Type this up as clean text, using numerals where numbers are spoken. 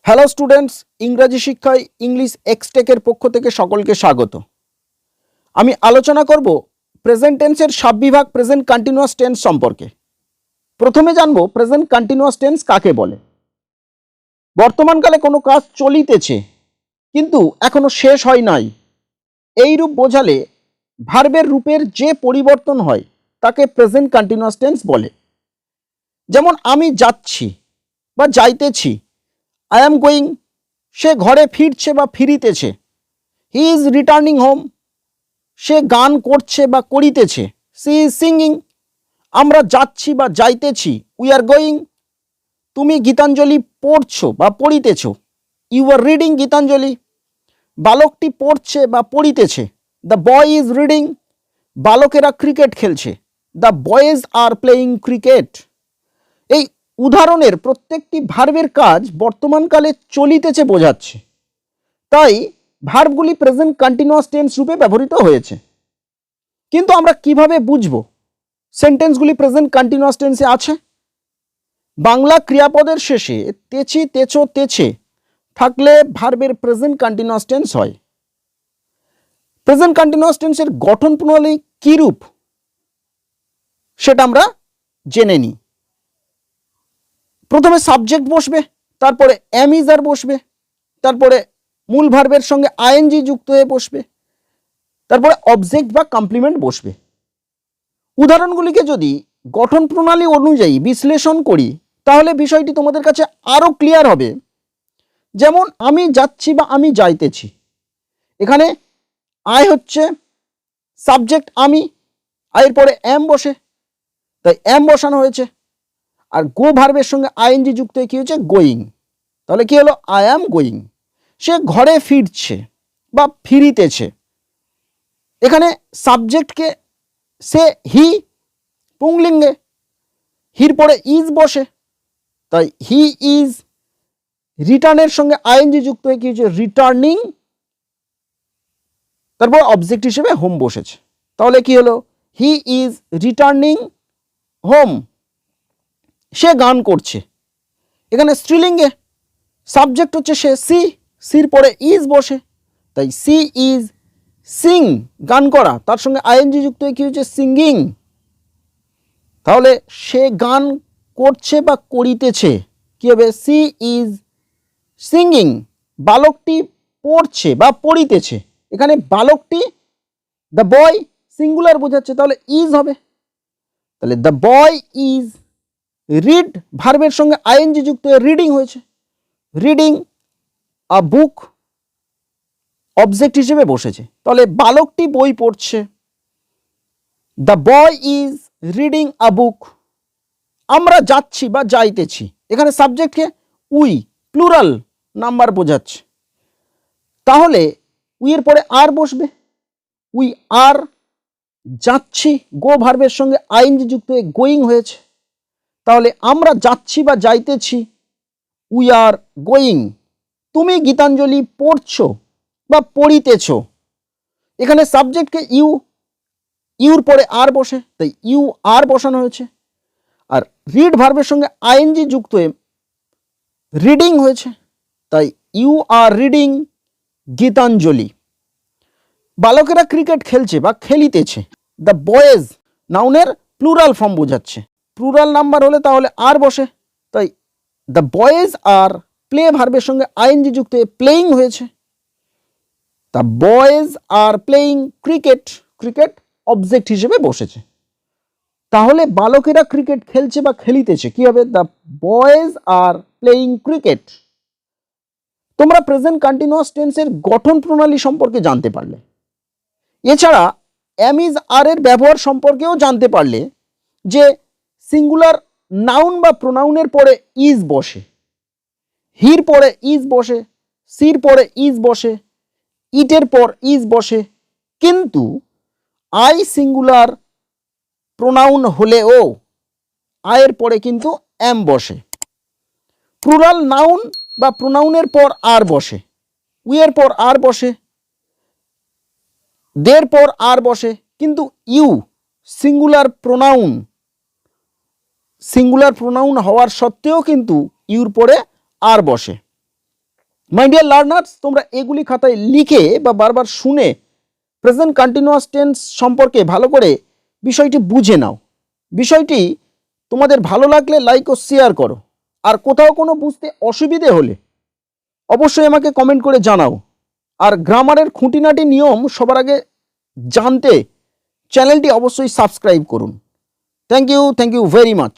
Hello students, ইংরাজি শিক্ষায় ইংলিশএক্সটেকের পক্ষ থেকে সকলকে স্বাগত। আমি আলোচনা করব প্রেজেন্ট টেন্সের সাববিভাগ প্রেজেন্ট কন্টিনিউয়াস টেন্স সম্পর্কে। প্রথমে জানব প্রেজেন্ট কন্টিনিউয়াস টেন্স কাকে বলে। বর্তমানকালে কোনো কাজ চলিতেছে কিন্তু এখনো শেষ হয় নাই, এই রূপ বোঝালে ভার্বের রূপের যে পরিবর্তন হয় তাকে প্রেজেন্ট কন্টিনিউয়াস টেন্স বলে। যেমন আমি যাচ্ছি বা যাইতেছি, আই অ্যাম গোয়িং, সে ঘরে ফিরছে বা ফিরিতেছে, হি ইজ রিটার্নিং হোম, সে গান করছে বা করিতেছে, সি ইজ সিঙ্গিং, আমরা যাচ্ছি বা যাইতেছি, উই আর গোয়িং, তুমি গীতাঞ্জলি পড়ছো বা পড়িতেছ, ইউ আর রিডিং গীতাঞ্জলি, বালকটি পড়ছে বা পড়িতেছে, দ্য বয় ইজ রিডিং, বালকেরা ক্রিকেট খেলছে, the boys are playing cricket. এই উদাহরণের প্রত্যেকটি ভার্বের কাজ বর্তমানকালে চলিতেছে বোঝাচ্ছে, তাই ভার্বগুলি প্রেজেন্ট কন্টিনিউয়াস টেন্স রূপে ব্যবহৃত হয়েছে। কিন্তু আমরা কিভাবে বুঝব সেন্টেন্সগুলি প্রেজেন্ট কন্টিনিউয়াস টেন্সে আছে? বাংলা ক্রিয়াপদের শেষে তেছি, তেছো, তেছে থাকলে ভার্বের প্রেজেন্ট কন্টিনিউয়াস টেন্স হয়। প্রেজেন্ট কন্টিনিউয়াস টেন্সের গঠন প্রণালী কী রূপ সেটা আমরা জেনে নিই। প্রথমে সাবজেক্ট বসবে, তারপরে এম ইজ আর বসবে, তারপরে মূল ভার্বের সঙ্গে আইএনজি যুক্ত হয়ে বসবে, তারপরে অবজেক্ট বা কমপ্লিমেন্ট বসবে। উদাহরণগুলিকে যদি গঠন প্রণালী অনুযায়ী বিশ্লেষণ করি তাহলে বিষয়টি তোমাদের কাছে আরও ক্লিয়ার হবে। যেমন আমি যাচ্ছি বা আমি যাইতেছি, এখানে আই হচ্ছে সাবজেক্ট আমি, আয়ের পরে এম বসে, তাই এম বসানো হয়েছে, আর গো ভার্বের সঙ্গে আইএনজি যুক্ত হয়ে কী হয়েছে, গোয়িং, তাহলে কি হলো, আই অ্যাম গোয়িং। সে ঘরে ফিরছে বা ফিরিতেছে, এখানে সাবজেক্টকে সে হি পুংলিঙ্গে, হির পরে ইজ বসে, তাই হি ইজ, রিটার্নের সঙ্গে আইএনজি যুক্ত হয়ে কি হয়েছে, রিটার্নিং, তারপর অবজেক্ট হিসেবে হোম বসেছে, তাহলে কি হলো, হি ইজ রিটার্নিং হোম। সে গান করছে, এখানে স্ত্রীলিঙ্গে, সাবজেক্ট হচ্ছে সে সি, সির পরে ইজ বসে, তাই সি ইজ সিং, গান করা, তার সঙ্গে আইএনজি যুক্ত হয়ে কী হচ্ছে, সিঙ্গিং, তাহলে সে গান করছে বা করিতেছে, কী হবে, সি ইজ সিঙ্গিং। বালকটি পড়ছে বা পড়িতেছে, এখানে বালকটি দ্য বয় সিঙ্গুলার বোঝাচ্ছে, তাহলে ইজ হবে, তাহলে দ্য বয় ইজ রিড ভার্বের সঙ্গে আইএনজি যুক্ত হয়ে রিডিং হয়েছে, রিডিং আ বুক অবজেক্ট হিসেবে বসেছে, তাহলে বালকটি বই পড়ছে, the boy is reading a book. আমরা যাচ্ছি বা যাইতেছি, এখানে সাবজেক্টকে উই প্লুরাল নাম্বার বোঝাচ্ছে, তাহলে উইয়ের পরে আর বসবে, উই আর যাচ্ছি, গো ভার্বের সঙ্গে আইএনজি যুক্ত হয়ে গোয়িং হয়েছে, তাহলে আমরা যাচ্ছি বা যাইতেছি, উই আর গোয়িং। তুমি গীতাঞ্জলি পড়ছো বা পড়িতেছ, এখানে সাবজেক্টকে ইউ, ইউর পরে আর বসে, তাই ইউ আর বসানো হয়েছে, আর রিড ভার্বের সঙ্গে আইএনজি যুক্ত হয়ে রিডিং হয়েছে, তাই ইউ আর রিডিং গীতাঞ্জলি। বালকেরা ক্রিকেট খেলছে বা খেলিতেছে, দ্য বয়েজ নাউনের প্লুরাল ফর্ম বোঝাচ্ছে, প্লুরাল নাম্বার হলে তাহলে আর বসে, তাই দ্য বয়েজ আর প্লে ভার্বের সঙ্গে আইএনজি যুক্ত হয়ে প্লেয়িং হয়েছে, the boys are playing cricket, cricket object হিসেবে বসেছে, তাহলে বালকেরা ক্রিকেট খেলছে বা খেলিতেছে, কি হবে, the boys are playing cricket. তোমরা প্রেজেন্ট কন্টিনিউয়াস টেন্সের গঠন প্রণালী সম্পর্কে জানতে পারলে, এছাড়া এম ইজ আর এর ব্যবহার সম্পর্কেও জানতে পারলে, যে সিঙ্গুলার নাউন বা প্রোনাউনের পরে ইজ বসে, হির পরে ইজ বসে, সির পরে ইজ বসে, ইটের পর ইজ বসে, কিন্তু আই সিঙ্গুলার প্রোনাউন হলেও আয়ের পরে কিন্তু এম বসে। প্লুরাল নাউন বা প্রোনাউনের পর আর বসে, উইয়ের পর আর বসে, দের পর আর বসে, কিন্তু ইউ সিঙ্গুলার প্রোনাউন হওয়ার সত্ত্বেও কিন্তু ইউর পরে আর বসে। মাই ডিয়ার লার্নার্স, তোমরা এগুলি খাতায় লিখে বা বারবার শুনে প্রেজেন্ট কন্টিনিউয়াস টেন্স সম্পর্কে ভালো করে বিষয়টি বুঝে নাও। বিষয়টি তোমাদের ভালো লাগলে লাইক ও শেয়ার করো। আর কোথাও কোনো বুঝতে অসুবিধে হলে অবশ্যই আমাকে কমেন্ট করে জানাও। আর গ্রামারের খুঁটিনাটি নিয়ম সবার আগে জানতে চ্যানেলটি অবশ্যই সাবস্ক্রাইব করুন। Thank you very much.